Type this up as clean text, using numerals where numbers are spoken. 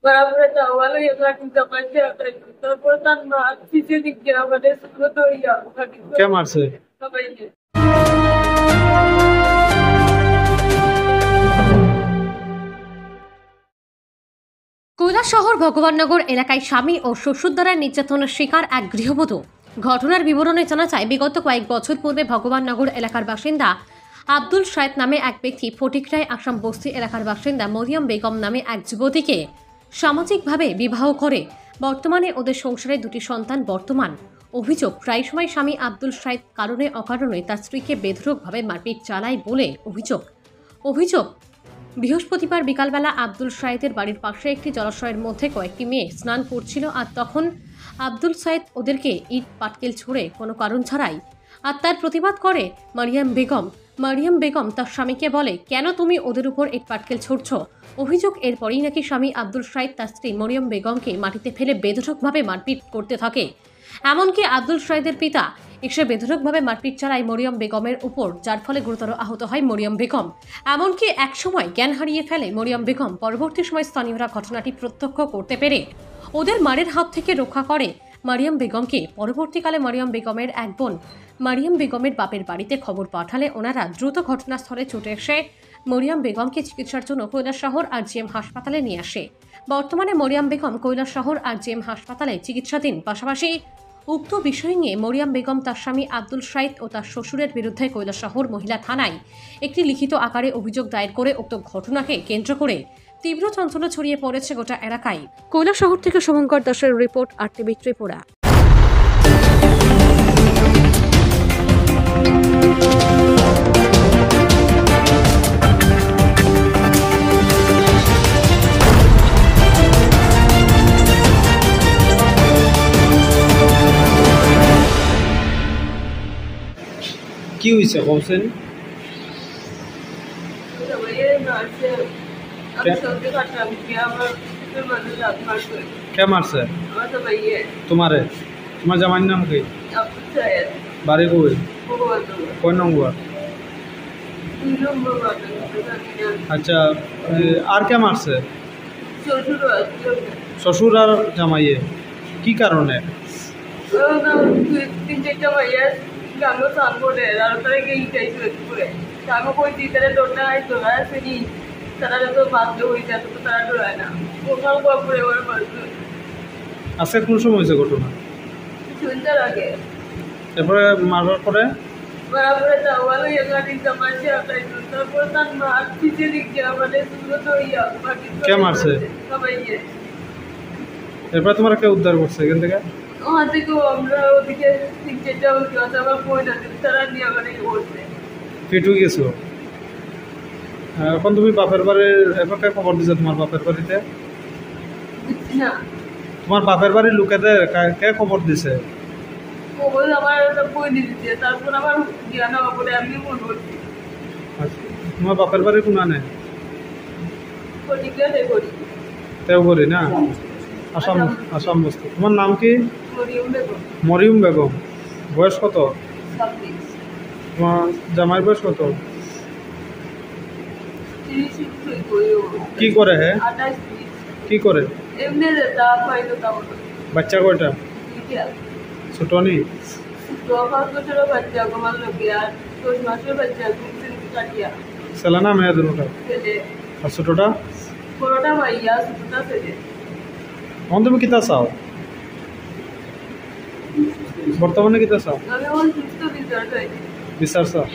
Para tawala ya lakin tapasya tapo tan ma sisi dikya আমাদের ছোট ইয়া কে মারছে? সবাইকে কৈলাসহর ভগবাননগর এলাকায় স্বামী ও শ্বশুর দ্বারা নির্যাতনের শিকার এক গৃহবধূ। ঘটনার বিবরণে জানা যায়, বিগত কয়েক বছর পূর্বে ভগবাননগর এলাকার বাসিন্দা আব্দুল শায়েদ নামে এক ব্যক্তি ফটিকরায় আসাম বস্তি এলাকার বাসিন্দা মরিয়ম বেগম নামে এক যুবতীকে সামাজিকভাবে বিবাহ করে। বর্তমানে ওদের সংসারে দুটি সন্তান বর্তমান। অভিযোগ, প্রায় সময় স্বামী আব্দুল শায়েদ কারণে অকারণে তার স্ত্রীকে বেধড়কভাবে মারপিট চালায় বলে অভিযোগ বৃহস্পতিবার বিকালবেলা আব্দুল শায়েদের বাড়ির পাশে একটি জলাশয়ের মধ্যে কয়েকটি মেয়ে স্নান করছিল, আর তখন আব্দুল শায়েদ ওদেরকে ইট পাটকেল ছুঁড়ে কোনো কারণ ছাড়াই আর তার প্রতিবাদ করে মারিয়াম বেগম তার স্বামীকে বলে, কেন তুমি ওদের উপর ইট পাটকেল ছুড়ছ? অভিযোগ, এরপরেই নাকি স্বামী আব্দুল শায়েদ তার স্ত্রী মরিয়ম বেগমকে মাটিতে ফেলে বেধড়কভাবে মারপিট করতে থাকে। এমনকি আব্দুল শায়েদের পিতা এসে বেধড়কভাবে মারপিট চালায় মরিয়ম বেগমের উপর, যার ফলে গুরুতর আহত হয় মরিয়ম বেগম। এমনকি একসময় জ্ঞান হারিয়ে ফেলে মরিয়ম বেগম। পরবর্তী সময় স্থানীয়রা ঘটনাটি প্রত্যক্ষ করতে পেরে ওদের মারের হাত থেকে রক্ষা করে মারিয়াম বেগমকে। পরবর্তীকালে মরিয়ম বেগমের এক বোন মারিয়াম বেগমের বাপের বাড়িতে খবর পাঠালে ওনারা দ্রুত ঘটনাস্থলে ছুটে এসে মরিয়ম বেগমকে চিকিৎসার জন্য কৈলাসহর RGM হাসপাতালে নিয়ে আসে। বর্তমানে মরিয়ম বেগম কৈলাসহর RGM হাসপাতালে চিকিৎসাধীন। পাশাপাশি উক্ত বিষয় নিয়ে মরিয়ম বেগম তার স্বামী আব্দুল শায়েদ ও তার শ্বশুরের বিরুদ্ধে কৈলাসহর মহিলা থানায় একটি লিখিত আকারে অভিযোগ দায়ের করে উক্ত ঘটনাকে কেন্দ্র করে তীব্র চাঞ্চল্য ছড়িয়ে পড়েছে গোটা এলাকায়। কৈলাসহর থেকে শুভঙ্কর দাসের রিপোর্ট, RTV ত্রিপুরা। কি হয়েছে বলছেন? কে মারছে তোমারে? তোমার জামাইর নাম কি? বাড়ি কই? কয় নম্বর? আচ্ছা, আর কে মারছে? শ্বশুর আর জামাইয়ে? কি কারণে? আজকে কোন সময় হয়েছে ঘটনা? এরপরে মারার পরে কে মারছে? এরপরে তোমার কে উদ্ধার করছে এখান থেকে? পেটু গেছো? এখন তুমি বাপের বাড়ির এখন কে খবর দিছো? তোমার বাপের বাড়িতে তোমার বাপের বাড়ির লোকেদের কে খবর দিছে? তোমার বাপের বাড়ি কোন আনে? তেও করি না, আসাম বস্তি। তোমার নাম কি? মরিয়ম বেগম। বয়স কত? তোমার জামাইয়ের বয়স কত? কি করে? হ্যাঁ, কি করে? বাচ্চা কয়টা? ছোট নেই? ছেলে না মেয়ে দুটোটা? আর ছোটটা? এখন তুমি কিতা চাও? বর্তমানে কিতা চাও? বিচার চাও?